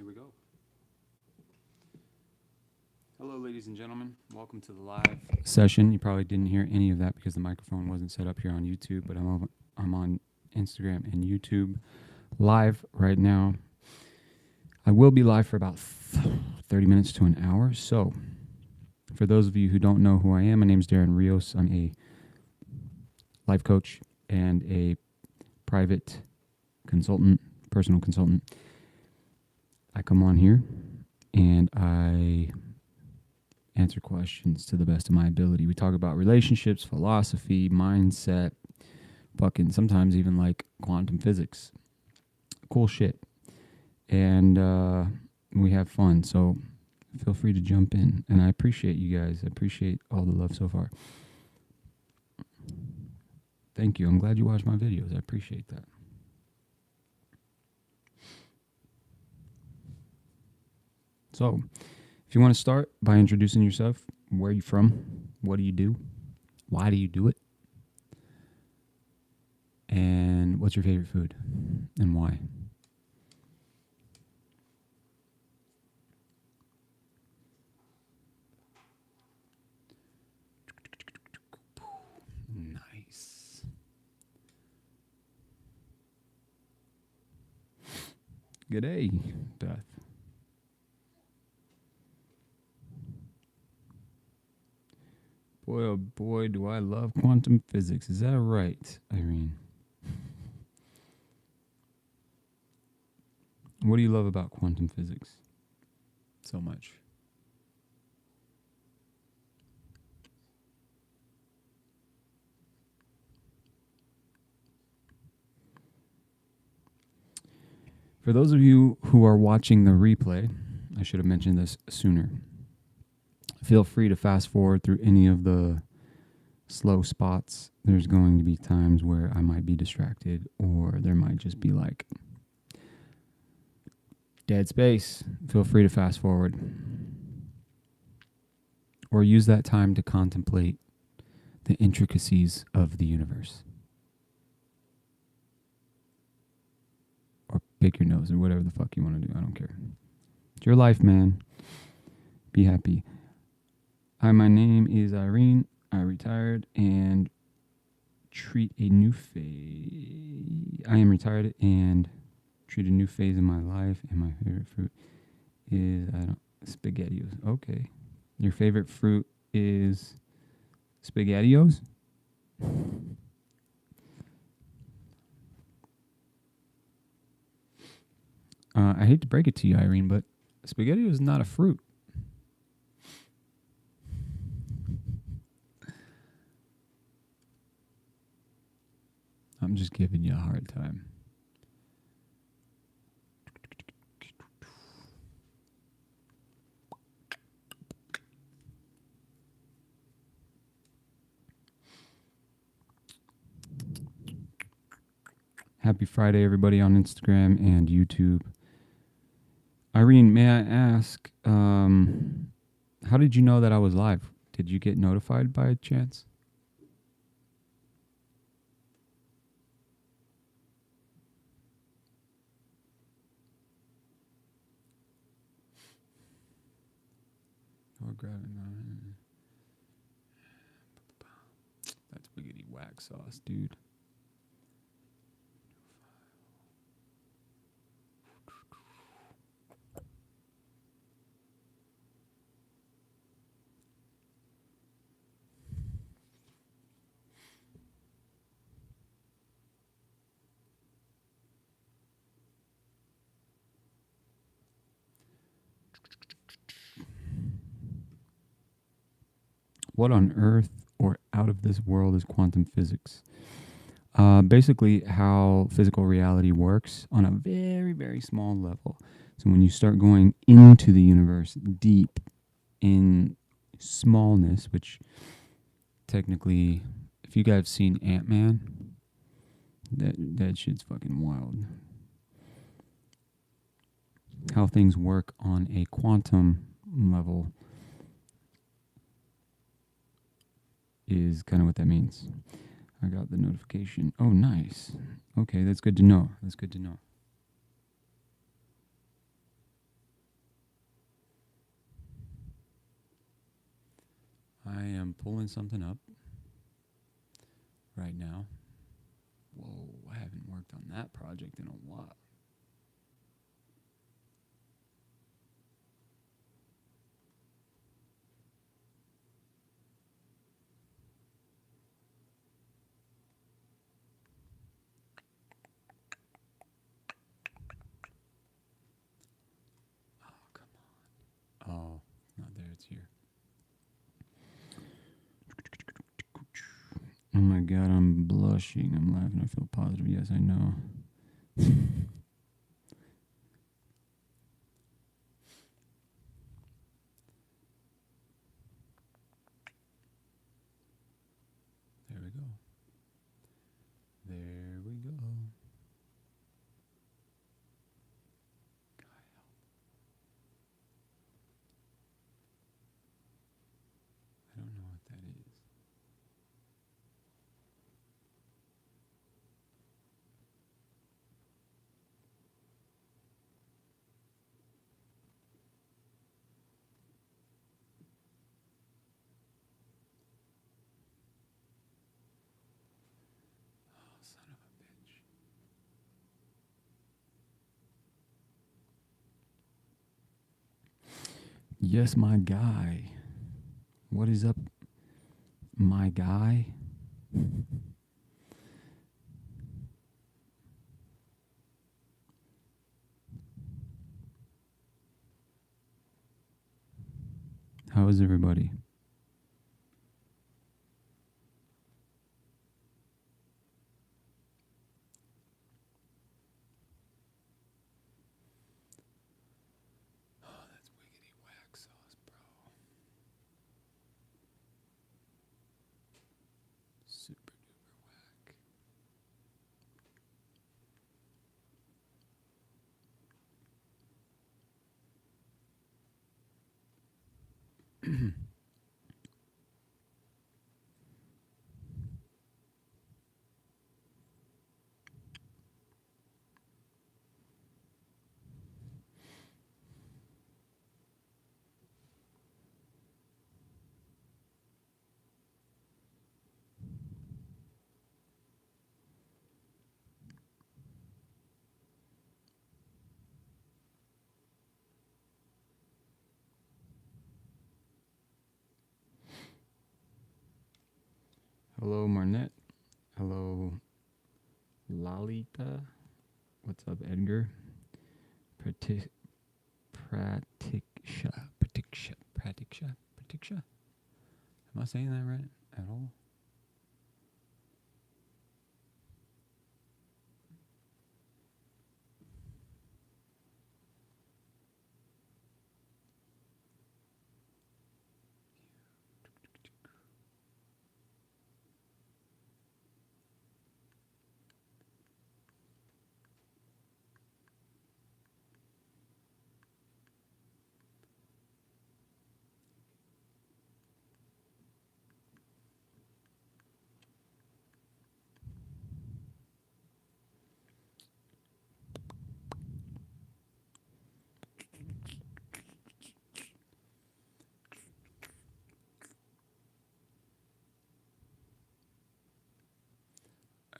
we go. Hello, ladies and gentlemen. Welcome to the live session. You probably didn't hear any of that because the microphone wasn't set up here on YouTube, but I'm on Instagram and YouTube live right now. I will be live for about 30 minutes to an hour. So, for those of you who don't know who I am, my name is Darin Rios. I'm a life coach and a private consultant, personal consultant. I come on here and I answer questions to the best of my ability. We talk about relationships, philosophy, mindset, fucking sometimes even like quantum physics. Cool shit. And we have fun. So feel free to jump in. And I appreciate you guys. I appreciate all the love so far. Thank you. I'm glad you watched my videos. I appreciate that. So, if you want to start by introducing yourself, where are you from? What do you do? Why do you do it? And what's your favorite food? And why? Nice. Good day, Beth. Boy, oh boy, do I love quantum physics. Is that right, Irene? What do you love about quantum physics so much? For those of you who are watching the replay, I should have mentioned this sooner. Feel free to fast forward through any of the slow spots. There's going to be times where I might be distracted, or there might just be like dead space. Feel free to fast forward. Or use that time to contemplate the intricacies of the universe. Or pick your nose, or whatever the fuck you want to do. I don't care. It's your life, man. Be happy. Hi, my name is Irene. I retired and treat a new phase. I am retired and treat a new phase in my life, and my favorite fruit is SpaghettiOs. Okay. Your favorite fruit is SpaghettiOs? I hate to break it to you, Irene, but SpaghettiOs is not a fruit. I'm just giving you a hard time. Happy Friday, everybody on Instagram and YouTube. Irene, may I ask, how did you know that I was live? Did you get notified by chance? Or grabbing that spaghetti wax sauce, dude. What on earth or out of this world is quantum physics? Basically, how physical reality works on a very, very small level. So when you start going into the universe deep in smallness, which technically, if you guys have seen Ant-Man, that shit's fucking wild. How things work on a quantum level is kind of what that means. I got the notification. Oh, nice. Okay, that's good to know. That's good to know. pulling something up right now. Whoa, I haven't worked on that project in a while. Oh, come on. Oh, not there, it's here. Oh my god, I'm blushing. I'm laughing. I feel positive. Yes, I know. There we go. There we go. I don't know what that is. Oh, son of a bitch. Yes, my guy. What is up, my guy? How is everybody? Oh, that's wiggity wax sauce, bro. Super duper whack. Hello, Marnette. Hello, Lalita. What's up, Edgar? Pratiksha. Am I saying that right at all?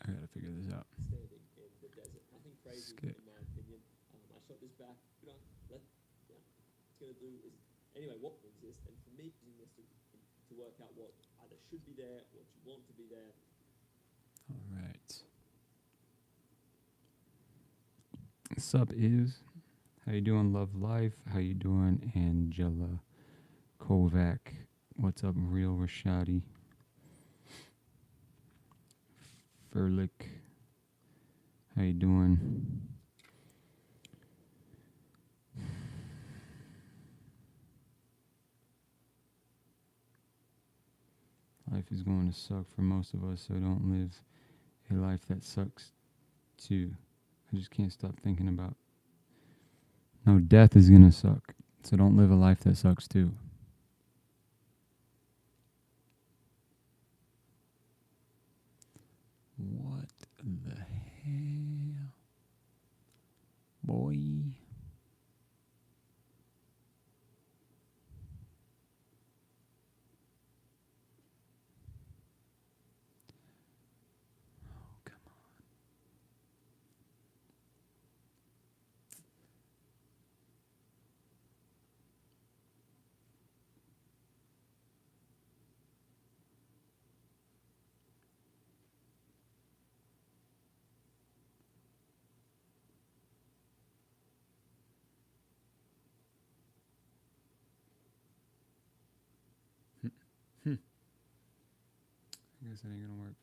I gotta figure this out. Standing in the desert. Nothing crazy, in my opinion. I shot this back. It's gonna do is anyway. What exists, and for me, using this to work out what either should be there, what you want to be there. All right. What's up, Is? How you doing, Love Life? How you doing, Angela Kovac? What's up, Real Rashadi? Furlick. How you doing? Life is going to suck for most of us, so don't live a life that sucks too. I just can't stop thinking about. No, death is going to suck, so don't live a life that sucks too. What the hell? Boy. I guess that ain't gonna work.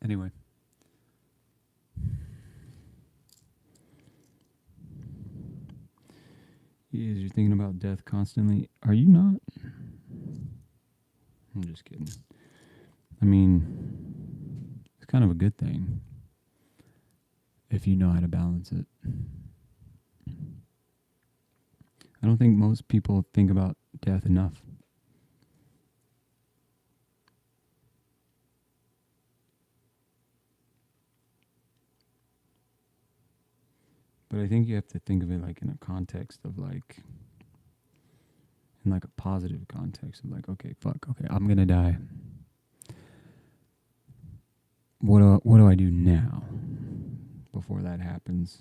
Anyway. Yes, you're thinking about death constantly. Are you not? I'm just kidding. I mean, it's kind of a good thing if you know how to balance it. I don't think most people think about death enough. But I think you have to think of it like in a context of like, in like a positive context of like, okay, I'm gonna die. What do I do now before that happens?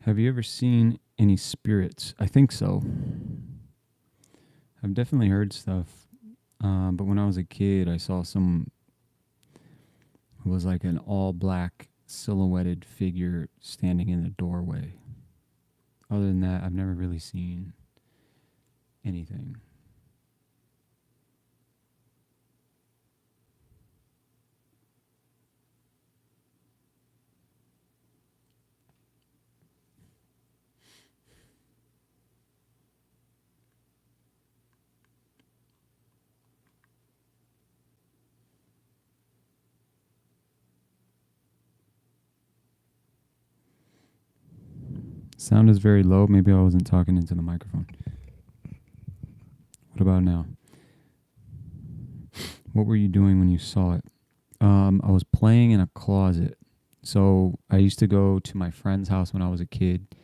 Have you ever seen any spirits? I think so. I've definitely heard stuff. But when I was a kid, I saw some. It was like an all black silhouetted figure standing in the doorway. Other than that, I've never really seen anything. Sound is very low. Maybe I wasn't talking into the microphone. What about now? What were you doing when you saw it? I was playing in a closet. So I used to go to my friend's house when I was a kid,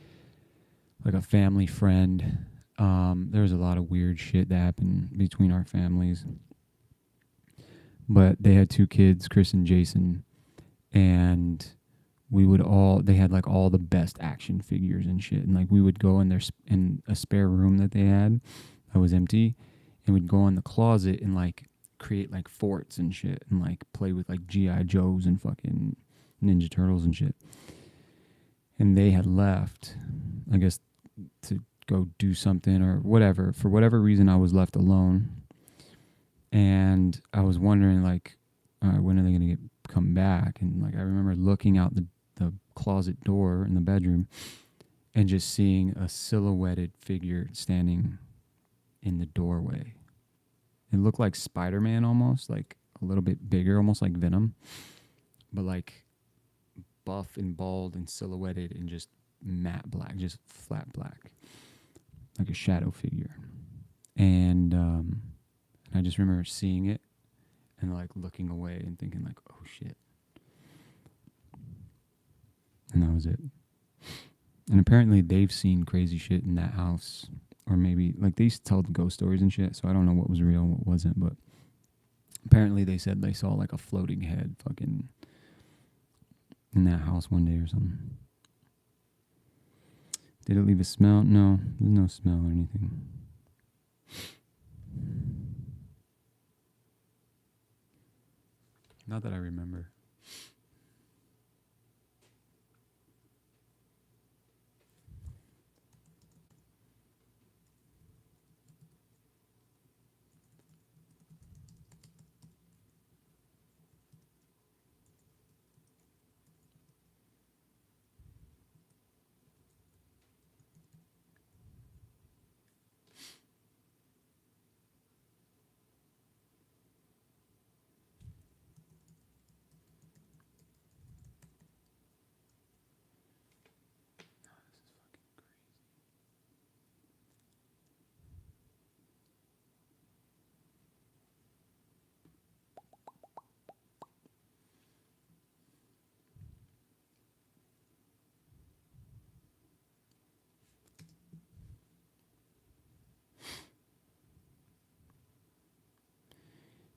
like a family friend. There was a lot of weird shit that happened between our families. But they had two kids, Chris and Jason, and they had like all the best action figures and shit. And like we would go in in a spare room that they had that was empty, and we'd go in the closet and like create like forts and shit and like play with like G.I. Joes and fucking Ninja Turtles and shit. And they had left, I guess, to go do something or whatever. For whatever reason, I was left alone. And I was wondering, like, when are they going to come back? And like, I remember looking out the closet door in the bedroom and just seeing a silhouetted figure standing in the doorway. It looked like Spider-Man almost, like a little bit bigger, almost like Venom, but like buff and bald and silhouetted and just matte black, just flat black, like a shadow figure. And I just remember seeing it and like looking away and thinking like, oh shit. And that was it. And apparently they've seen crazy shit in that house. Or maybe, like, they used to tell the ghost stories and shit, so I don't know what was real and what wasn't, but apparently they said they saw, like, a floating head fucking in that house one day or something. Did it leave a smell? No, there's no smell or anything. Not that I remember.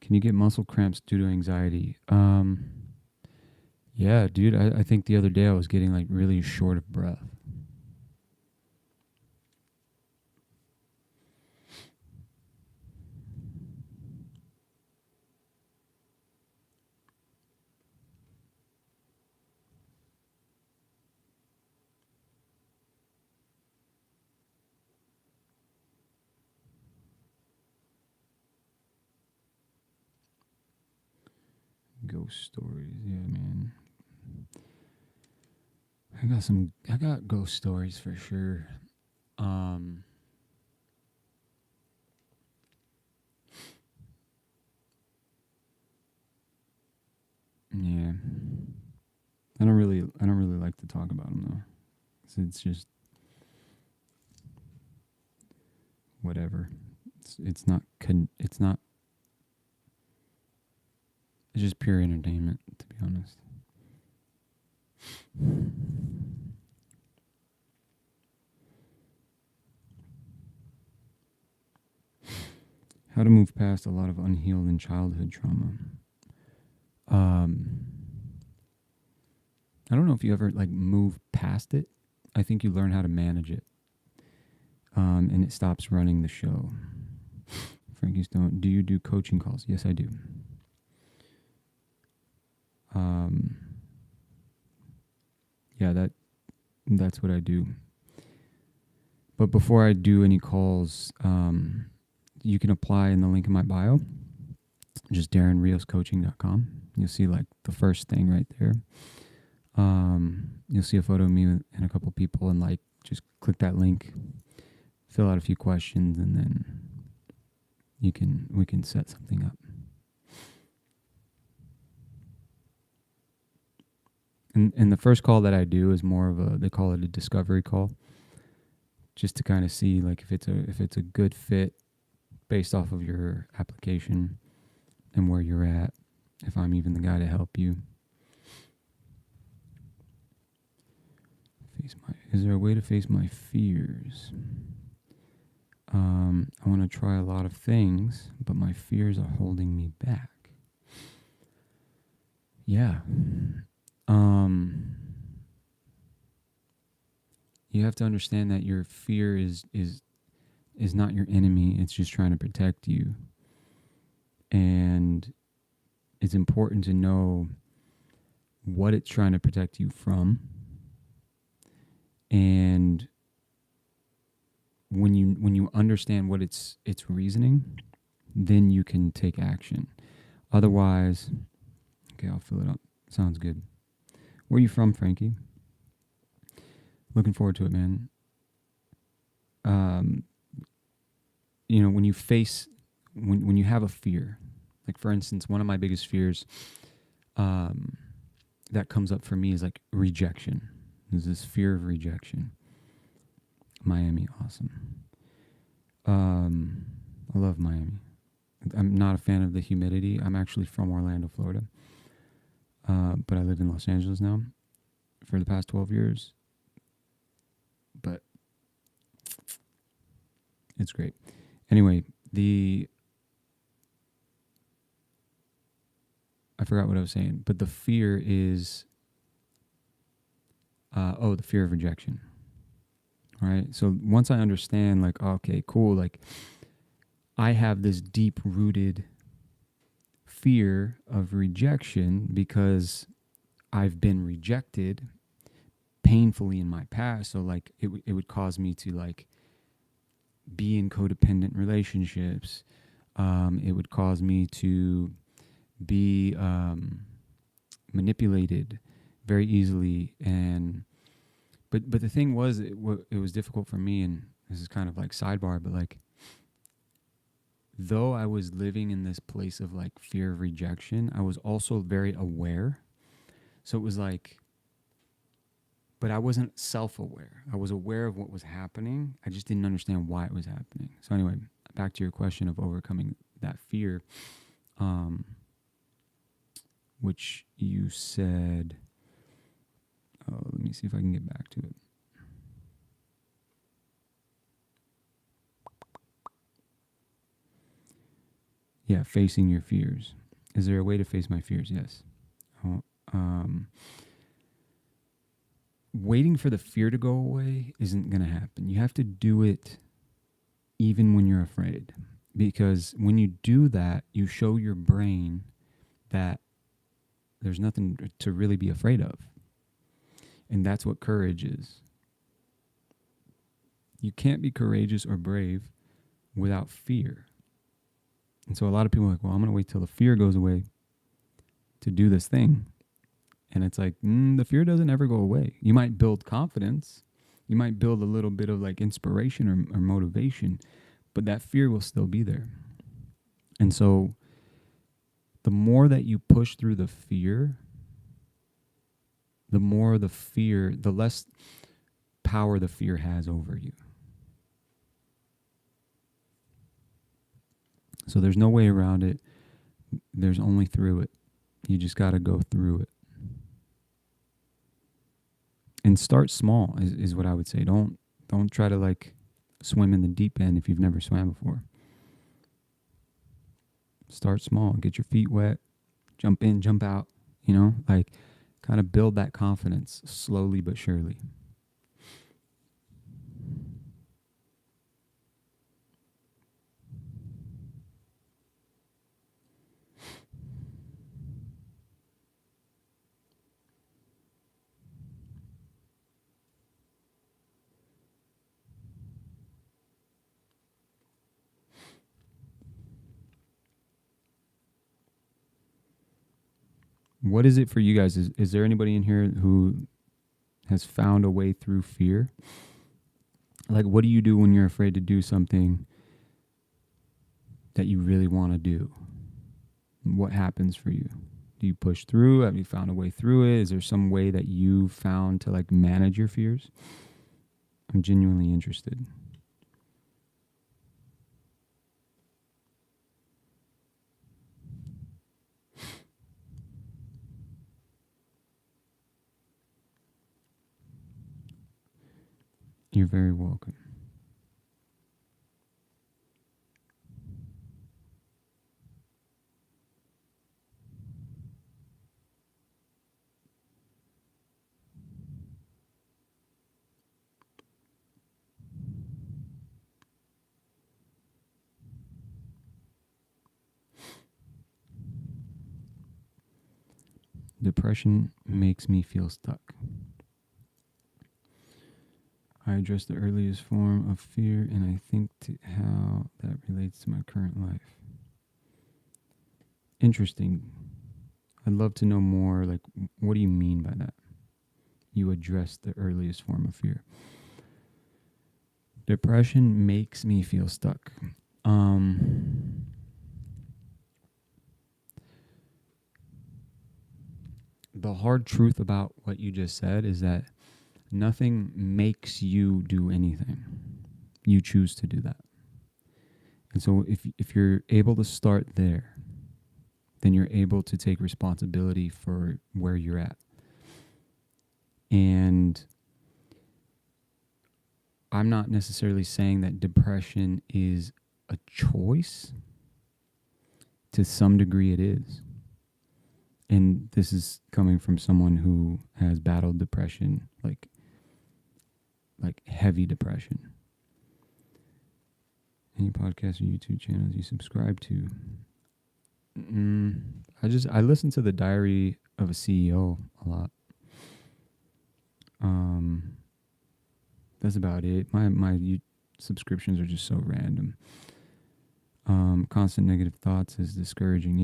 Can you get muscle cramps due to anxiety? Yeah, dude. I think the other day I was getting like really short of breath. Ghost stories, yeah, man. I got ghost stories for sure. Yeah. I don't really like to talk about them though. So it's just whatever. It's not it's just pure entertainment, to be honest. How to move past a lot of unhealed and childhood trauma. Um, I don't know if you ever like move past it. I think you learn how to manage it, and it stops running the show. Frankie Stone, do you do coaching calls? Yes, I do. Yeah, that's what I do. But before I do any calls, you can apply in the link in my bio. Just DarinRiosCoaching.com. You'll see like the first thing right there. You'll see a photo of me and a couple people, and like just click that link, fill out a few questions, and then we can set something up. And the first call that I do is more of they call it a discovery call, just to kind of see like if it's a good fit based off of your application and where you're at, if I'm even the guy to help you. Is there a way to face my fears? I want to try a lot of things, but my fears are holding me back. Yeah. You have to understand that your fear is not your enemy. It's just trying to protect you. And it's important to know what it's trying to protect you from. And when you understand what it's reasoning, then you can take action. Otherwise, okay, I'll fill it up. Sounds good. Where are you from, Frankie? Looking forward to it, man. When you face when you have a fear, like for instance, one of my biggest fears that comes up for me is like rejection. There's this fear of rejection. Miami, awesome. I love Miami. I'm not a fan of the humidity. I'm actually from Orlando, Florida. But I live in Los Angeles now for the past 12 years. But it's great. Anyway, I forgot what I was saying, but the fear is, the fear of rejection. All right. So once I understand, like, okay, cool, like, I have this deep rooted fear of rejection because I've been rejected painfully in my past. So like it would cause me to like be in codependent relationships. It would cause me to be manipulated very easily. But the thing was, it was difficult for me, and this is kind of like sidebar, but like, though I was living in this place of like fear of rejection, I was also very aware. So it was like, but I wasn't self-aware. I was aware of what was happening. I just didn't understand why it was happening. So anyway, back to your question of overcoming that fear, which you said, let me see if I can get back to it. Yeah, facing your fears. Is there a way to face my fears? Yes. Oh, waiting for the fear to go away isn't going to happen. You have to do it even when you're afraid. Because when you do that, you show your brain that there's nothing to really be afraid of. And that's what courage is. You can't be courageous or brave without fear. And so a lot of people are like, well, I'm going to wait till the fear goes away to do this thing. And it's like, the fear doesn't ever go away. You might build confidence. You might build a little bit of like inspiration or motivation, but that fear will still be there. And so the more that you push through the fear, the less power the fear has over you. So there's no way around it. There's only through it. You just got to go through it. And start small is what I would say. Don't try to like swim in the deep end if you've never swam before. Start small. Get your feet wet. Jump in, jump out. Like kind of build that confidence slowly but surely. What is it for you guys? Is there anybody in here who has found a way through fear? Like, what do you do when you're afraid to do something that you really want to do? What happens for you? Do you push through? Have you found a way through it? Is there some way that you found to like manage your fears? I'm genuinely interested. You're very welcome. Depression makes me feel stuck. I address the earliest form of fear, and I think to how that relates to my current life. Interesting. I'd love to know more. Like, what do you mean by that? You address the earliest form of fear. Depression makes me feel stuck. The hard truth about what you just said is that nothing makes you do anything. You choose to do that. And so if you're able to start there, then you're able to take responsibility for where you're at. And I'm not necessarily saying that depression is a choice. To some degree it is. And this is coming from someone who has battled depression, like heavy depression. Any podcasts or YouTube channels you subscribe to? I listen to the Diary of a CEO a lot. That's about it. My subscriptions are just so random. Constant negative thoughts is discouraging.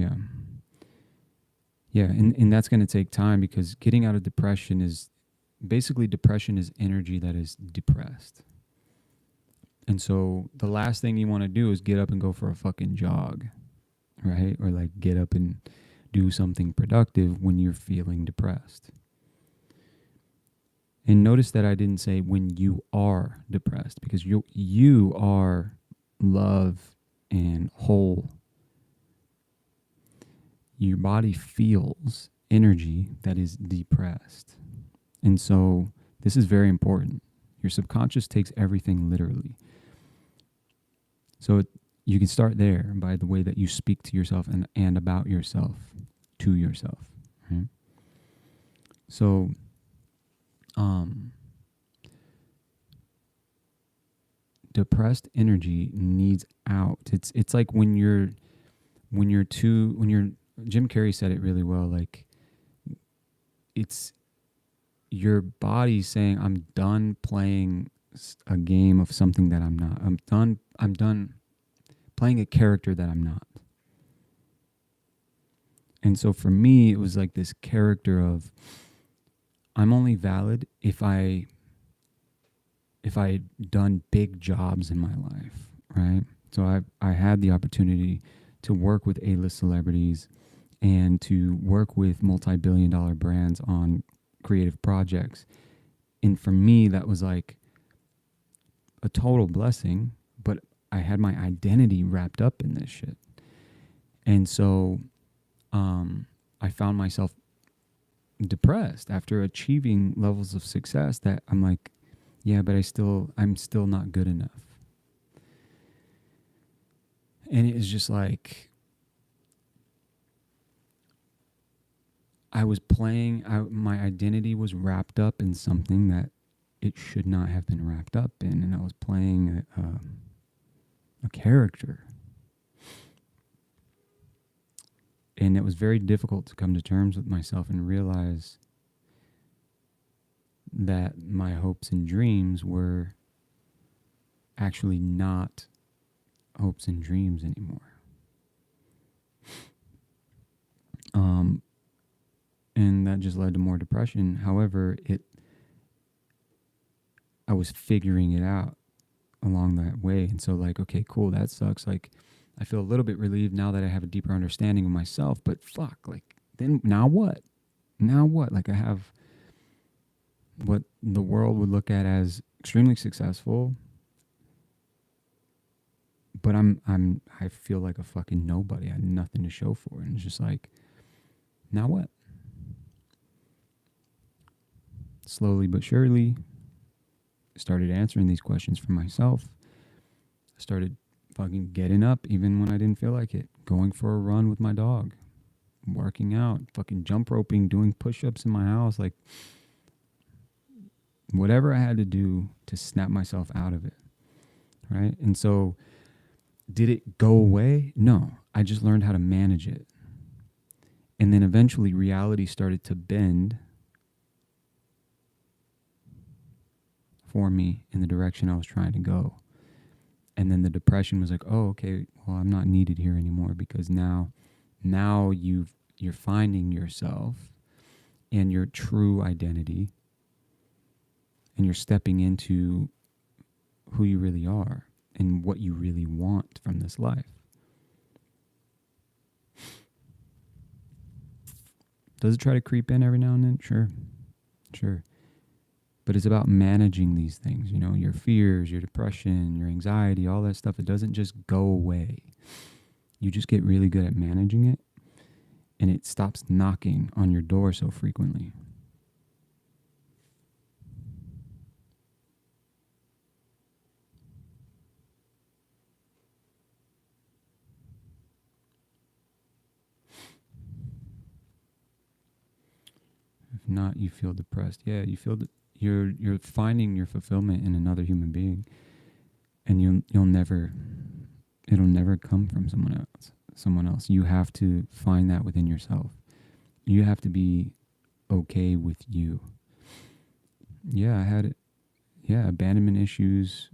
Yeah, and that's going to take time, because getting out of depression is energy that is depressed. And so the last thing you want to do is get up and go for a fucking jog, right? Or like get up and do something productive when you're feeling depressed. And notice that I didn't say when you are depressed, because you are love and whole. Your body feels energy that is depressed. And so this is very important. Your subconscious takes everything literally. So you can start there by the way that you speak to yourself and about yourself to yourself, right? So, depressed energy needs out. It's like when you're Jim Carrey said it really well, like it's your body saying, I'm done playing a game of something that I'm not. I'm done playing a character that I'm not. And so for me, it was like this character of, I'm only valid if I had done big jobs in my life, right? So I had the opportunity to work with A-list celebrities and to work with multi-billion-dollar brands on creative projects. And for me, that was like a total blessing, but I had my identity wrapped up in this shit. And so I found myself depressed after achieving levels of success that I'm like, yeah, but I'm still not good enough. And it was just like, I was playing, my identity was wrapped up in something that it should not have been wrapped up in. And I was playing a character. And it was very difficult to come to terms with myself and realize that my hopes and dreams were actually not hopes and dreams anymore. And that just led to more depression. However, I was figuring it out along that way. And so like, okay, cool, that sucks. Like, I feel a little bit relieved now that I have a deeper understanding of myself, but fuck, like, then now what? Now what? Like, I have what the world would look at as extremely successful, but I feel like a fucking nobody. I had nothing to show for it. And it's just like, now what? Slowly but surely, I started answering these questions for myself. I started fucking getting up even when I didn't feel like it, going for a run with my dog, working out, fucking jump roping, doing push-ups in my house, like whatever I had to do to snap myself out of it, right? And so did it go away? No, I just learned how to manage it. And then eventually reality started to bend for me in the direction I was trying to go. And then the depression was like, oh, okay, well, I'm not needed here anymore, because now you're finding yourself and your true identity, and you're stepping into who you really are and what you really want from this life. Does it try to creep in every now and then? Sure. But it's about managing these things, you know, your fears, your depression, your anxiety, all that stuff. It doesn't just go away. You just get really good at managing it, and it stops knocking on your door so frequently. If not, you feel depressed. Yeah, you feel that you're finding your fulfillment in another human being, and it'll never come from someone else. You have to find that within yourself. You have to be okay with you. Yeah, I had it. Yeah, abandonment issues.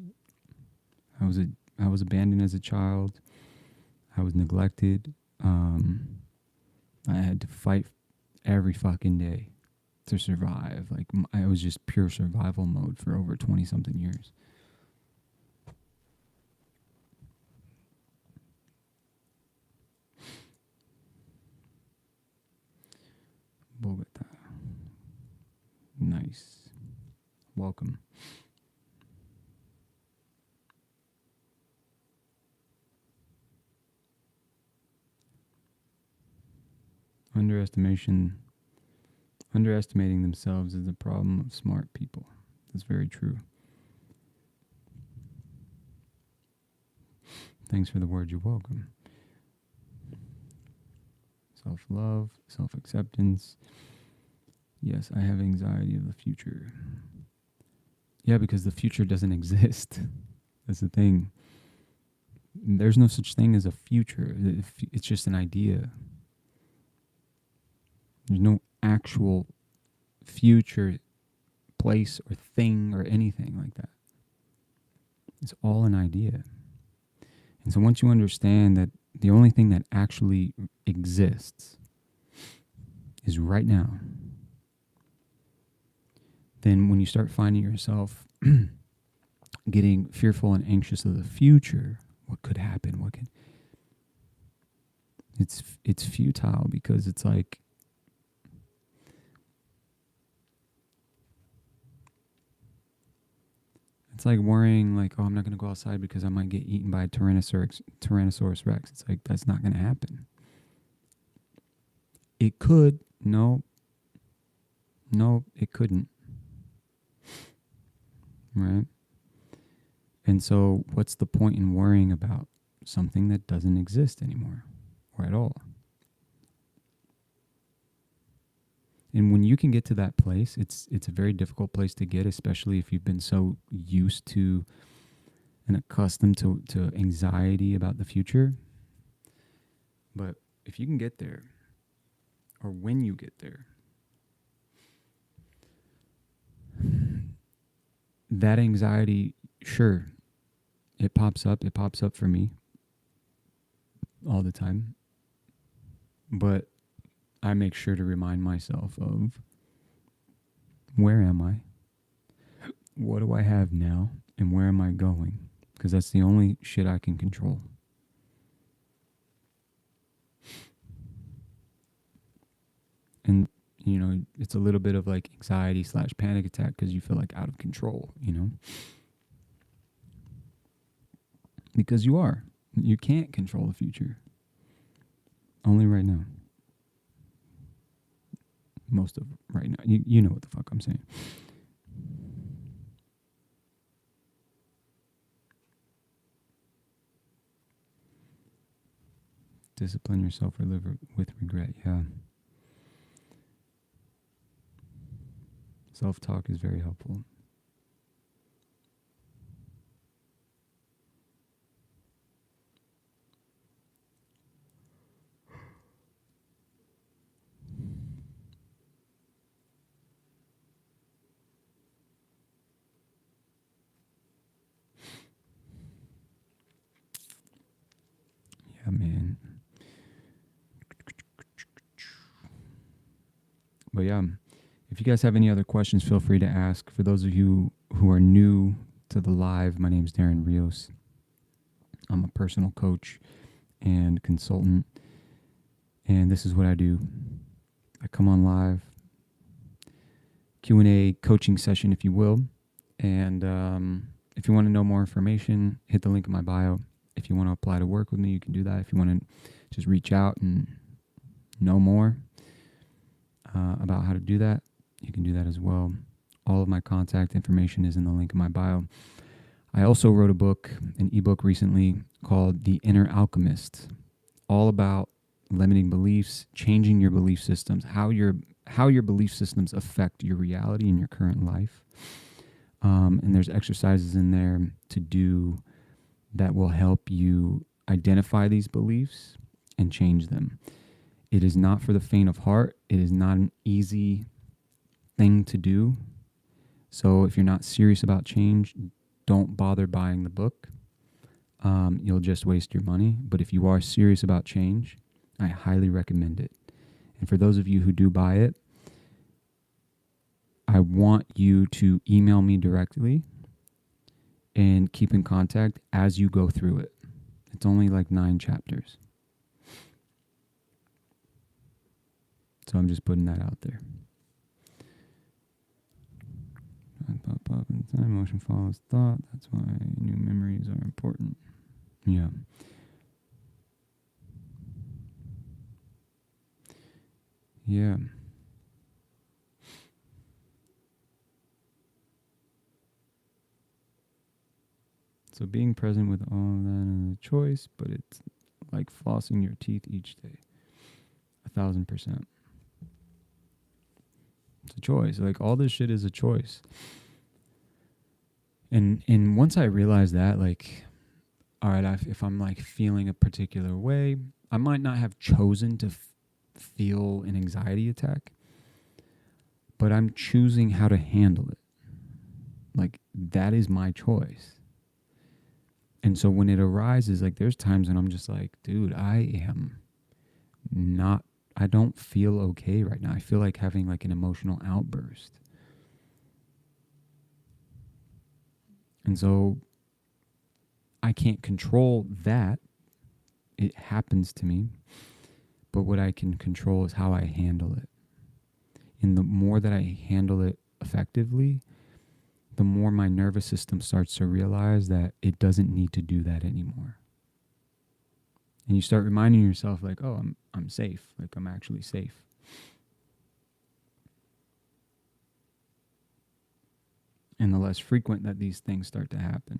I was abandoned as a child. I was neglected. I had to fight every fucking day to survive. Like, I was just pure survival mode for over 20 something years. Bogota. Nice. Welcome. Underestimating themselves is a problem of smart people. That's very true. Thanks for the word. You're welcome. Self-love, self-acceptance. Yes, I have anxiety of the future. Yeah, because the future doesn't exist. That's the thing. There's no such thing as a future. It's just an idea. There's no actual future place or thing or anything like that. It's all an idea. And so once you understand that the only thing that actually exists is right now, then when you start finding yourself getting fearful and anxious of the future, what could happen, it's futile, because it's like worrying like, oh, I'm not going to go outside because I might get eaten by a Tyrannosaurus Rex. It's like, that's not going to happen. It could. No, it couldn't. Right? And so what's the point in worrying about something that doesn't exist anymore or at all? And when you can get to that place, it's a very difficult place to get, especially if you've been so used to and accustomed to anxiety about the future. But if you can get there, or when you get there, that anxiety, sure, it pops up. It pops up for me all the time. But I make sure to remind myself of, where am I? What do I have now? And where am I going? Because that's the only shit I can control. And, you know, it's a little bit of like anxiety / panic attack because you feel like out of control, you know? Because you are. You can't control the future. Only right now. Most of right now. You know what the fuck I'm saying. Discipline yourself or live with regret. Yeah. Self-talk is very helpful. Yeah, man. But yeah, if you guys have any other questions, feel free to ask. For those of you who are new to the live, my name is Darin Rios. I'm a personal coach and consultant, and this is what I do. I come on live, Q&A coaching session, if you will. And if you want to know more information, hit the link in my bio. If you want to apply to work with me, you can do that. If you want to just reach out and know more about how to do that, you can do that as well. All of my contact information is in the link in my bio. I also wrote a book, an ebook recently called The Inner Alchemist, all about limiting beliefs, changing your belief systems, how your belief systems affect your reality in your current life. And there's exercises in there to do that will help you identify these beliefs and change them. It is not for the faint of heart. It is not an easy thing to do. So if you're not serious about change, don't bother buying the book. You'll just waste your money. But if you are serious about change, I highly recommend it. And for those of you who do buy it, I want you to email me directly and keep in contact as you go through it. It's only like 9 chapters. So I'm just putting that out there. Pop up in time, emotion follows thought. That's why new memories are important. Yeah. Yeah. So being present with all of that is a choice, but it's like flossing your teeth each day. 1,000%. It's a choice. Like all this shit is a choice. And once I realized that, like, all right, if I'm like feeling a particular way, I might not have chosen to feel an anxiety attack, but I'm choosing how to handle it. Like that is my choice. And so when it arises, like there's times when I'm just like, dude, I don't feel okay right now. I feel like having like an emotional outburst. And so I can't control that. It happens to me. But what I can control is how I handle it. And the more that I handle it effectively, the more my nervous system starts to realize that it doesn't need to do that anymore. And you start reminding yourself like, oh, I'm safe. Like I'm actually safe. And the less frequent that these things start to happen.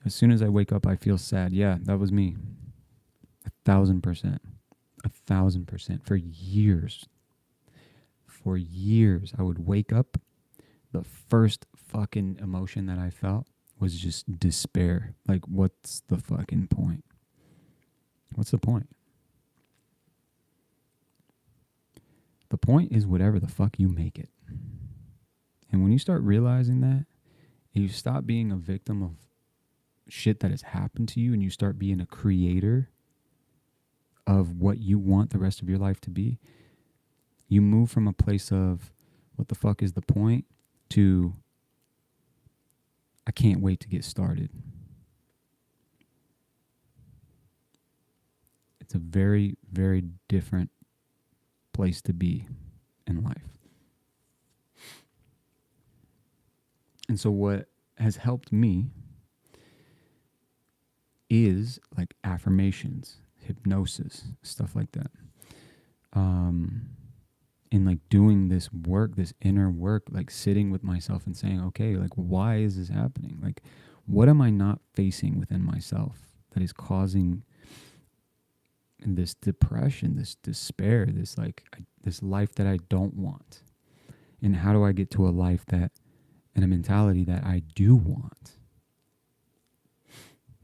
As soon as I wake up, I feel sad. Yeah, that was me. 1,000%. 1,000%. For years, I would wake up. The first fucking emotion that I felt was just despair. Like, what's the fucking point? What's the point? The point is whatever the fuck you make it. And when you start realizing that, you stop being a victim of shit that has happened to you and you start being a creator of what you want the rest of your life to be, you move from a place of what the fuck is the point to I can't wait to get started. It's a very, very different place to be in life. And so what has helped me is like affirmations, hypnosis, stuff like that. And like doing this work, this inner work, like sitting with myself and saying, okay, like why is this happening? Like what am I not facing within myself that is causing this depression, this despair, this like this life that I don't want? And how do I get to a life that and a mentality that I do want?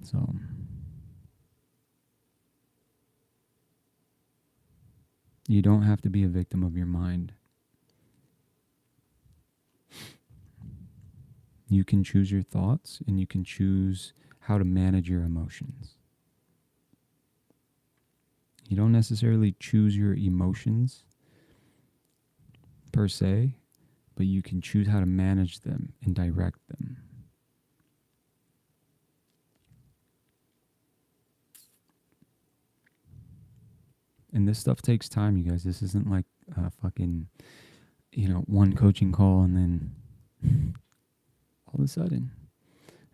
So you don't have to be a victim of your mind. You can choose your thoughts and you can choose how to manage your emotions. You don't necessarily choose your emotions per se, but you can choose how to manage them and direct them. And this stuff takes time, you guys. This isn't like fucking, one coaching call and then all of a sudden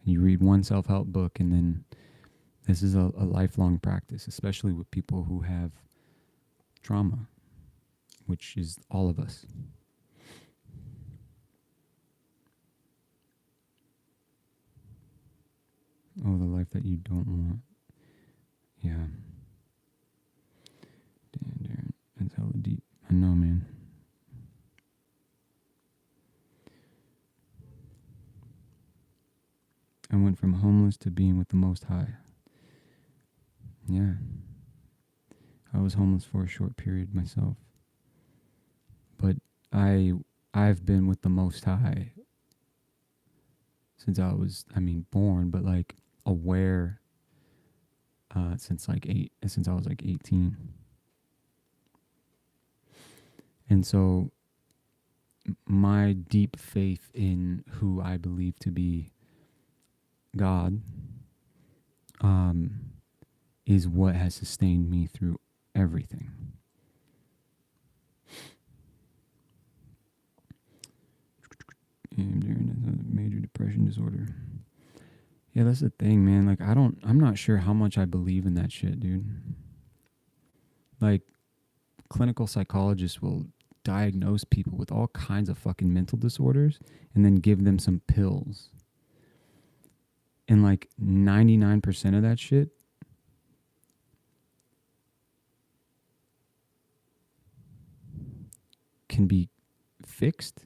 you read one self-help book and then this is a lifelong practice, especially with people who have trauma, which is all of us. Oh, the life that you don't want. Yeah. Damn, Darin, that's hella deep. I know, man. I went from homeless to being with the Most High. Yeah. I was homeless for a short period myself. But I've been with the Most High since I was, born, but like aware since I was like 18. And so my deep faith in who I believe to be God is what has sustained me through everything. And during a major depression disorder. Yeah, that's the thing, man. Like, I'm not sure how much I believe in that shit, dude. Like, clinical psychologists will diagnose people with all kinds of fucking mental disorders and then give them some pills. And like 99% of that shit can be fixed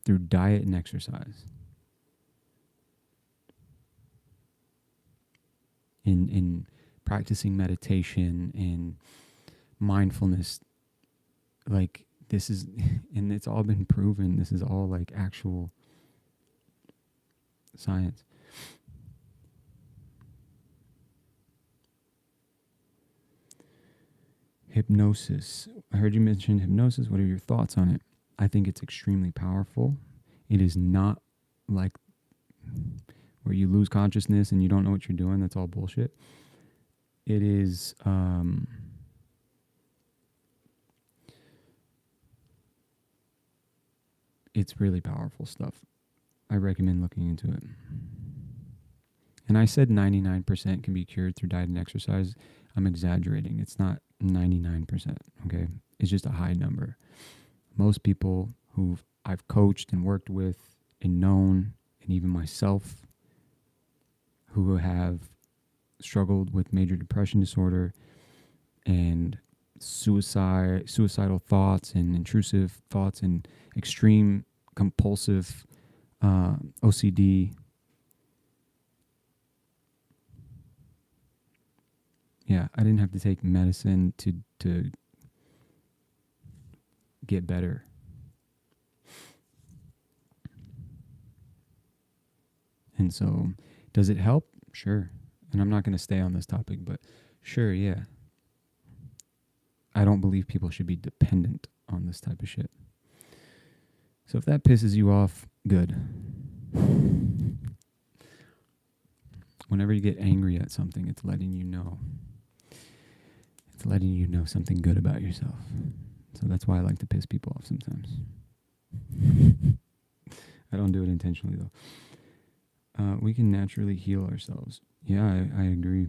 through diet and exercise. In practicing meditation and mindfulness, like this is, and it's all been proven. This is all like actual science. Hypnosis. I heard you mention hypnosis. What are your thoughts on it? I think it's extremely powerful. It is not like where you lose consciousness and you don't know what you're doing. That's all bullshit. It is it's really powerful stuff. I recommend looking into it. And I said 99% can be cured through diet and exercise. I'm exaggerating. It's not 99%, okay? It's just a high number. Most people who I've coached and worked with and known, and even myself, who have struggled with major depression disorder and suicidal thoughts and intrusive thoughts and extreme compulsive OCD. Yeah, I didn't have to take medicine to get better. And so, does it help? Sure. And I'm not going to stay on this topic, but sure, yeah. I don't believe people should be dependent on this type of shit. So if that pisses you off, good. Whenever you get angry at something, it's letting you know. It's letting you know something good about yourself. So that's why I like to piss people off sometimes. I don't do it intentionally, though. We can naturally heal ourselves. Yeah, I agree.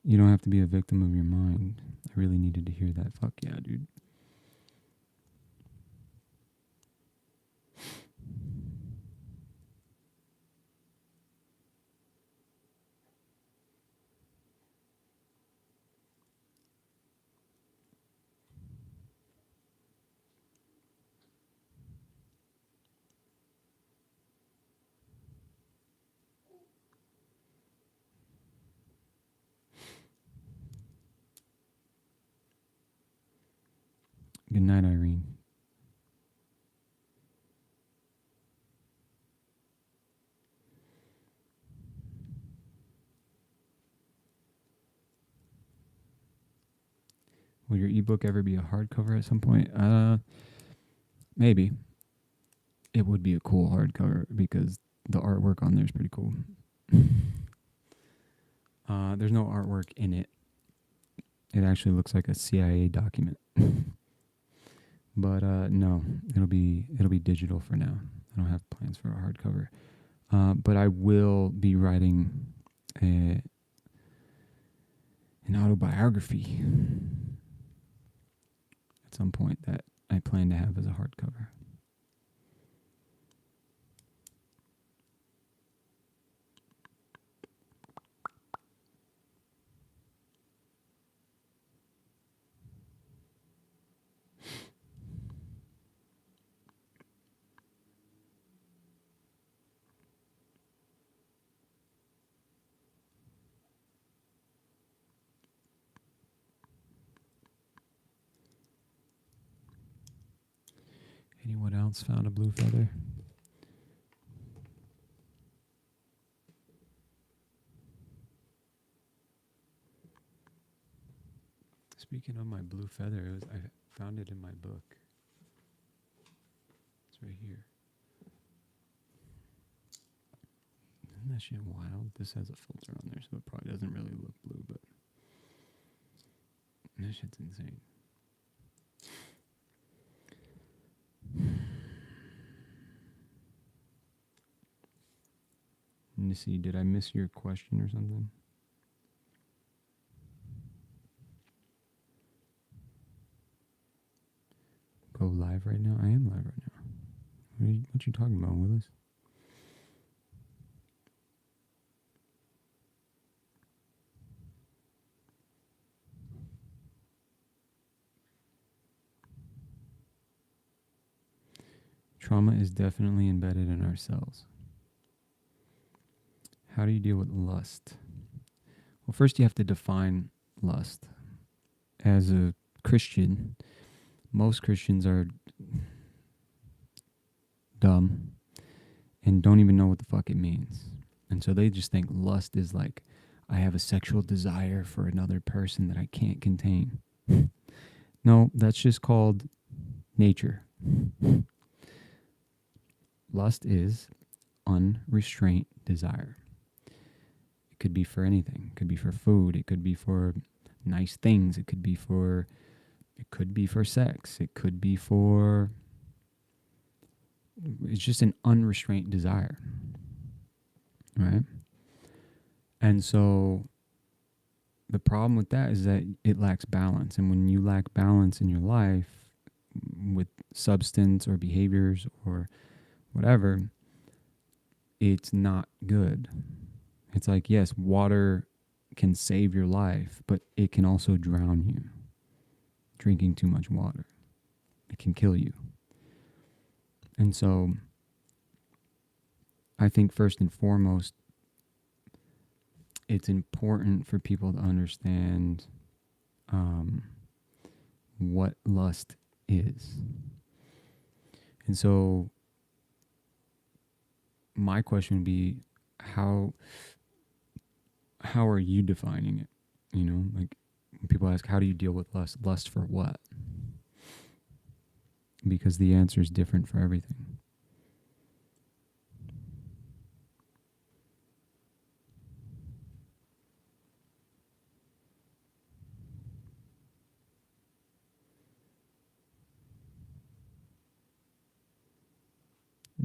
You don't have to be a victim of your mind. I really needed to hear that. Fuck yeah, dude. Good night, Irene. Will your ebook ever be a hardcover at some point? Maybe. It would be a cool hardcover because the artwork on there is pretty cool. There's no artwork in it. It actually looks like a CIA document. But no, it'll be digital for now. I don't have plans for a hardcover. But I will be writing an autobiography at some point that I plan to have as a hardcover. Anyone else found a blue feather? Speaking of my blue feather, I found it in my book. It's right here. Isn't that shit wild? This has a filter on there, so it probably doesn't really look blue, but that shit's insane. see. Did I miss your question or something? Go live right now? I am live right now. What you talking about, Willis? Trauma is definitely embedded in our cells. How do you deal with lust? Well, first you have to define lust. As a Christian, most Christians are dumb and don't even know what the fuck it means. And so they just think lust is like, I have a sexual desire for another person that I can't contain. No, that's just called nature. Lust is unrestrained desire. It could be for anything. It could be for food. It could be for nice things. It could be for sex. It could be for, it's just an unrestrained desire. Right? And so the problem with that is that it lacks balance. And when you lack balance in your life with substance or behaviors or whatever, it's not good. It's like, yes, water can save your life, but it can also drown you. Drinking too much water, it can kill you. And so I think first and foremost, it's important for people to understand what lust is. And so my question would be, how are you defining it? You know, like when people ask, how do you deal with lust? Lust for what? Because the answer is different for everything.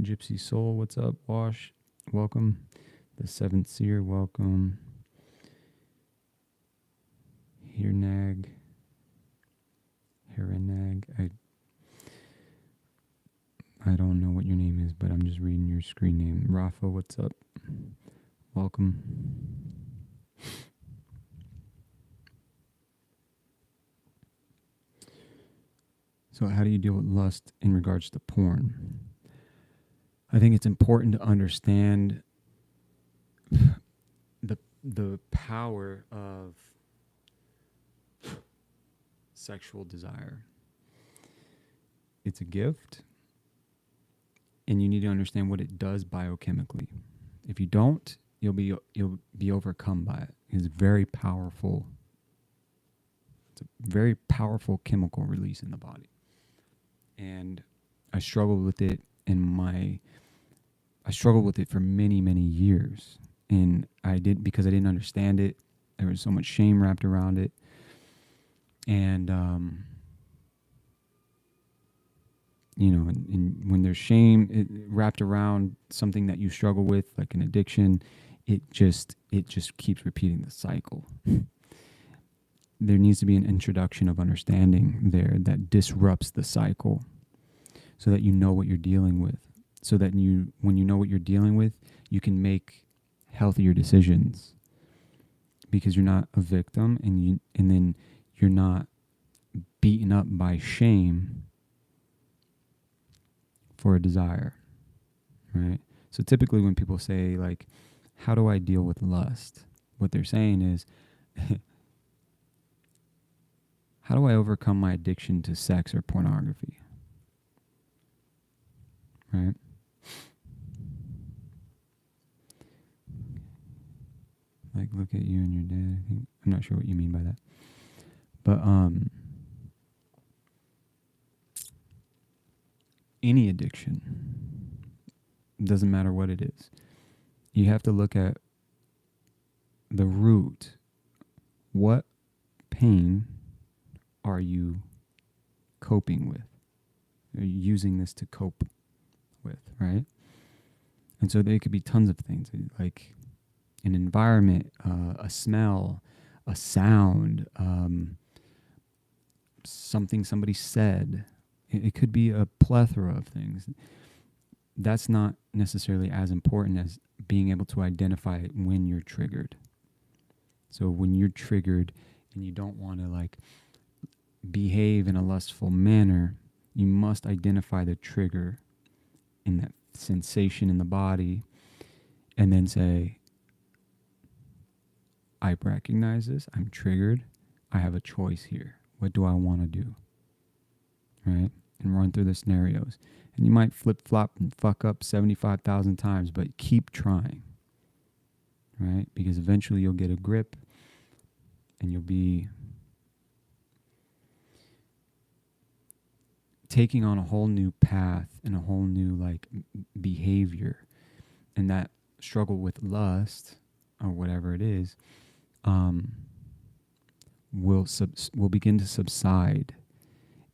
Gypsy Soul, what's up? Wash, welcome. The Seventh Seer, welcome. Hirnag, I don't know what your name is, but I'm just reading your screen name. Rafa, what's up? Welcome. So how do you deal with lust in regards to porn? I think it's important to understand the power of sexual desire. It's a gift, and you need to understand what it does biochemically. If you don't, you'll be overcome by it. It's very powerful. It's a very powerful chemical release in the body. And I struggled with it for many, many years. And because I didn't understand it. There was so much shame wrapped around it. And, and when there's shame wrapped around something that you struggle with, like an addiction, it just keeps repeating the cycle. There needs to be an introduction of understanding there that disrupts the cycle so that you know what you're dealing with. So that when you know what you're dealing with, you can make healthier decisions because you're not a victim and then you're not beaten up by shame for a desire, right? So typically when people say, like, how do I deal with lust? What they're saying is, how do I overcome my addiction to sex or pornography? Right? Like, look at you and your dad. I think I'm not sure what you mean by that. But any addiction, doesn't matter what it is, you have to look at the root. What pain are you coping with? Are you using this to cope with, right? And so there could be tons of things. Like, an environment, a smell, a sound, something somebody said. It could be a plethora of things. That's not necessarily as important as being able to identify when you're triggered. So when you're triggered and you don't want to like behave in a lustful manner, you must identify the trigger in that sensation in the body and then say, I recognize this, I'm triggered, I have a choice here. What do I want to do? Right? And run through the scenarios. And you might flip-flop and fuck up 75,000 times, but keep trying. Right? Because eventually you'll get a grip and you'll be taking on a whole new path and a whole new like behavior. And that struggle with lust or whatever it is will begin to subside.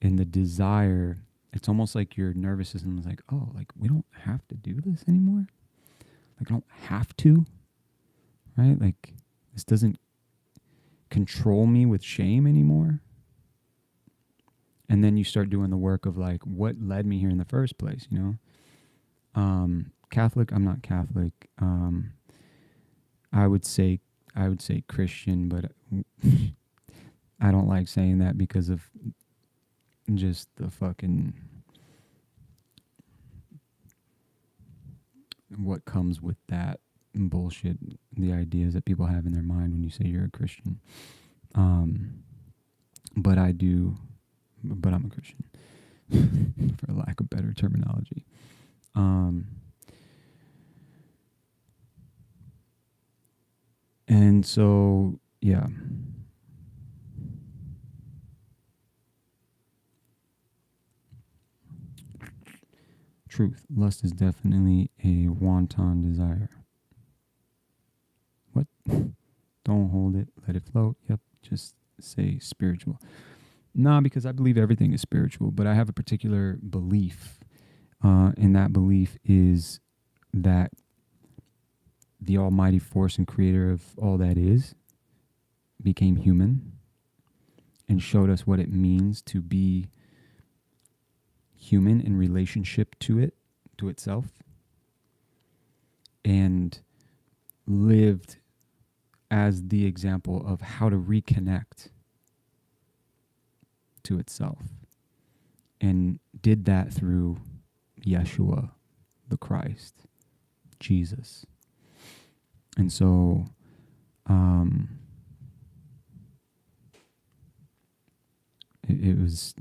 And the desire, it's almost like your nervous system is like, oh, like we don't have to do this anymore. Like I don't have to, right? Like this doesn't control me with shame anymore. And then you start doing the work of like, what led me here in the first place, you know? Catholic, I'm not Catholic. I would say Christian, but I don't like saying that because of just the fucking what comes with that bullshit, the ideas that people have in their mind when you say you're a Christian. But I'm a Christian, for lack of better terminology. And so, yeah. Truth. Lust is definitely a wanton desire. What? Don't hold it. Let it float. Yep. Just say spiritual. Nah, because I believe everything is spiritual, but I have a particular belief. And that belief is that the almighty force and creator of all that is became human and showed us what it means to be human in relationship to it, to itself, and lived as the example of how to reconnect to itself, and did that through Yeshua, the Christ, Jesus. And so it was,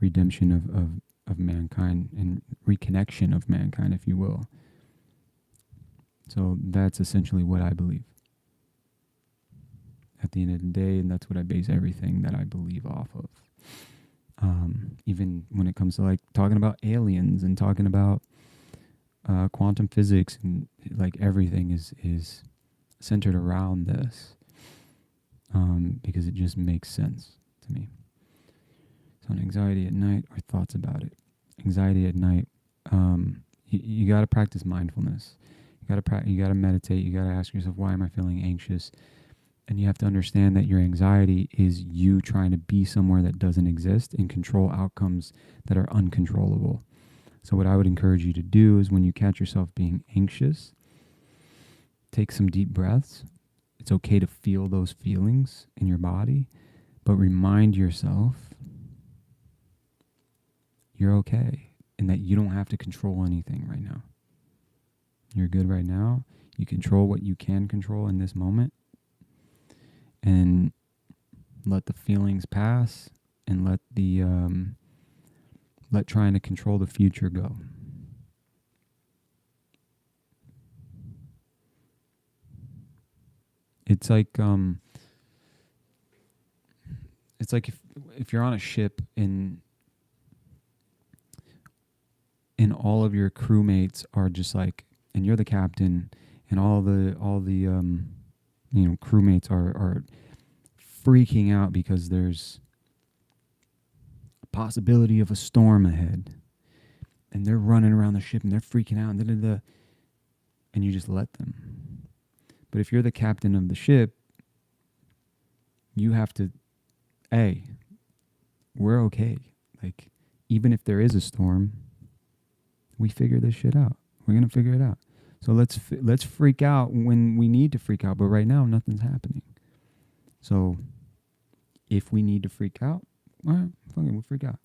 redemption of mankind and reconnection of mankind, if you will. So that's essentially what I believe at the end of the day, and that's what I base everything that I believe off of. Even when it comes to like talking about aliens and talking about quantum physics, and like everything is centered around this, because it just makes sense to me. So anxiety at night, or thoughts about it. Anxiety at night, you got to practice mindfulness. You got to meditate. You got to ask yourself, why am I feeling anxious? And you have to understand that your anxiety is you trying to be somewhere that doesn't exist and control outcomes that are uncontrollable. So what I would encourage you to do is when you catch yourself being anxious, take some deep breaths. It's okay to feel those feelings in your body, but remind yourself you're okay and that you don't have to control anything right now. You're good right now. You control what you can control in this moment, and let the feelings pass, and let trying to control the future go. It's like if you're on a ship and all of your crewmates are just like, and you're the captain, and all the crewmates are freaking out because there's a possibility of a storm ahead, and they're running around the ship and they're freaking out, and you just let them. But if you're the captain of the ship, you have to, hey, we're okay. Like, even if there is a storm, we figure this shit out. We're gonna figure it out. So let's freak out when we need to freak out. But right now, nothing's happening. So if we need to freak out, well, fuck it, we'll freak out.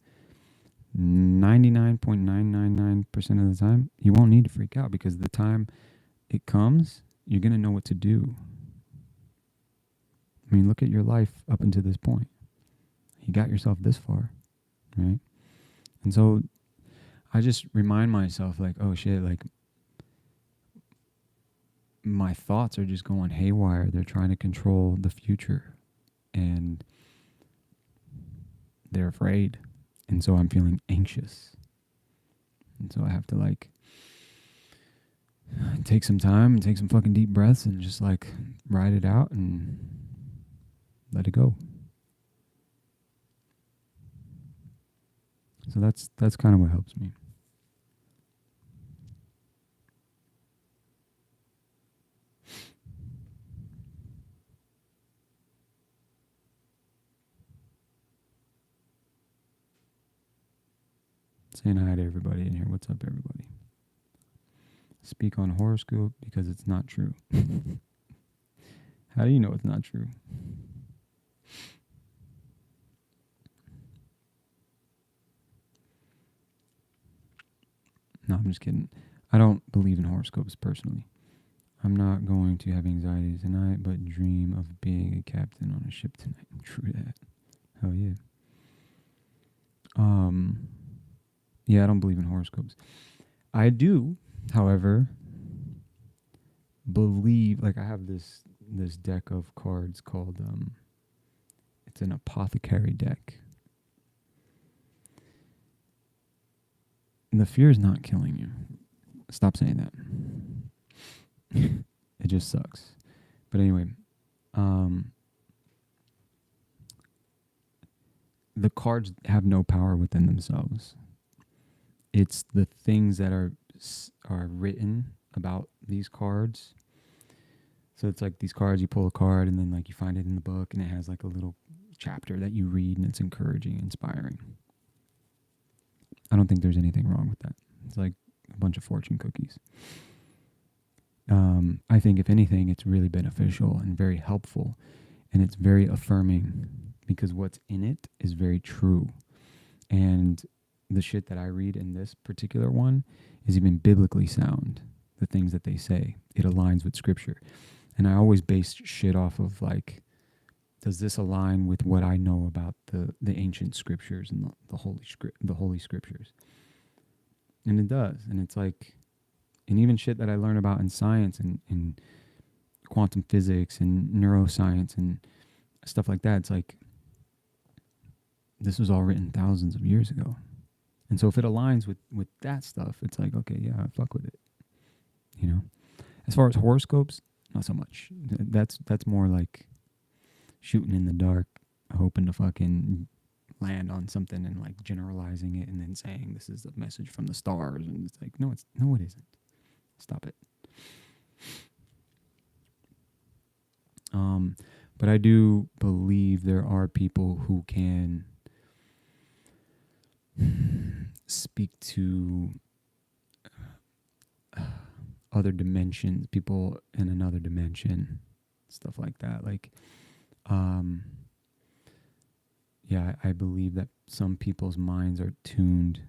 99.999% of the time, you won't need to freak out, because the time it comes, you're gonna know what to do. I mean, look at your life up until this point. You got yourself this far, right? And so I just remind myself, like, oh shit, like, my thoughts are just going haywire. They're trying to control the future, and they're afraid. And so I'm feeling anxious. And so I have to, like, take some time and take some fucking deep breaths and just, like, ride it out and let it go. So that's kind of what helps me. Saying hi to everybody in here. What's up, everybody? Speak on horoscope because it's not true. How do you know it's not true? No, I'm just kidding. I don't believe in horoscopes personally. I'm not going to have anxiety tonight, but dream of being a captain on a ship tonight. True that. Hell yeah. Yeah, I don't believe in horoscopes. I do, however, believe, like, I have this deck of cards called it's an apothecary deck. And the fear is not killing you. Stop saying that. It just sucks. But anyway, the cards have no power within themselves. It's the things that are written about these cards. So it's like these cards, you pull a card and then, like, you find it in the book and it has, like, a little chapter that you read and it's encouraging, inspiring. I don't think there's anything wrong with that. It's like a bunch of fortune cookies. I think, if anything, it's really beneficial and very helpful, and it's very affirming, because what's in it is very true. And the shit that I read in this particular one is even biblically sound. The things that they say, it aligns with scripture. And I always base shit off of, like, does this align with what I know about the ancient scriptures and the holy scriptures? And it does. And it's like, and even shit that I learn about in science and quantum physics and neuroscience and stuff like that, it's like, this was all written thousands of years ago. And so if it aligns with that stuff, it's like, okay, yeah, I fuck with it. You know? As far as horoscopes, not so much. That's more like shooting in the dark, hoping to fucking land on something and, like, generalizing it and then saying this is a message from the stars. And it's like, no, it isn't. Stop it. But I do believe there are people who can speak to other dimensions, people in another dimension, stuff like that. Like, yeah, I believe that some people's minds are tuned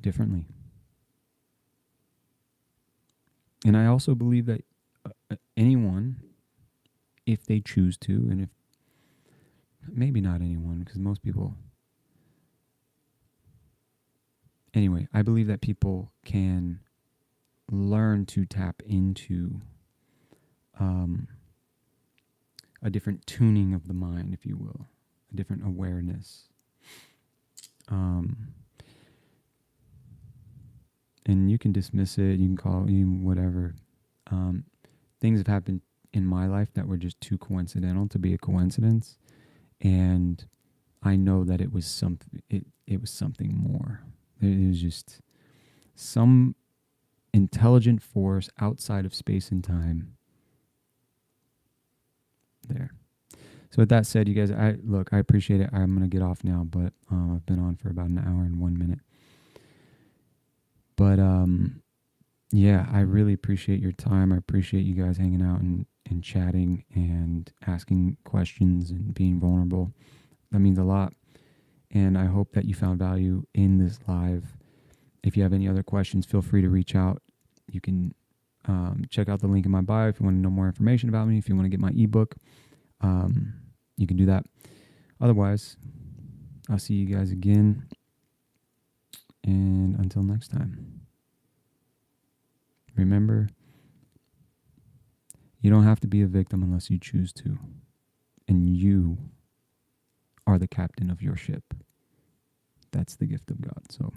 differently. And I also believe that anyone, if they choose to, and if maybe not anyone, because most people. Anyway, I believe that people can learn to tap into a different tuning of the mind, if you will, a different awareness. And you can dismiss it, you can call it whatever. Things have happened in my life that were just too coincidental to be a coincidence, and I know that it was something. It was something more. It was just some intelligent force outside of space and time there. So with that said, you guys, I appreciate it. I'm gonna get off now, but I've been on for about an hour and 1 minute. But yeah, I really appreciate your time. I appreciate you guys hanging out and chatting and asking questions and being vulnerable. That means a lot. And I hope that you found value in this live. If you have any other questions, feel free to reach out. You can check out the link in my bio if you want to know more information about me. If you want to get my ebook, you can do that. Otherwise, I'll see you guys again. And until next time, remember, you don't have to be a victim unless you choose to. And you are the captain of your ship. That's the gift of God. So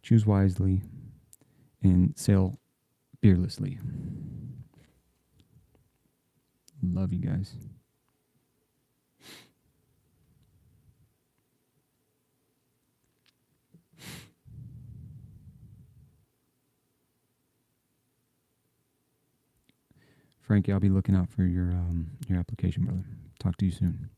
choose wisely and sail fearlessly. Love you guys. Frankie, I'll be looking out for your application, brother. Talk to you soon.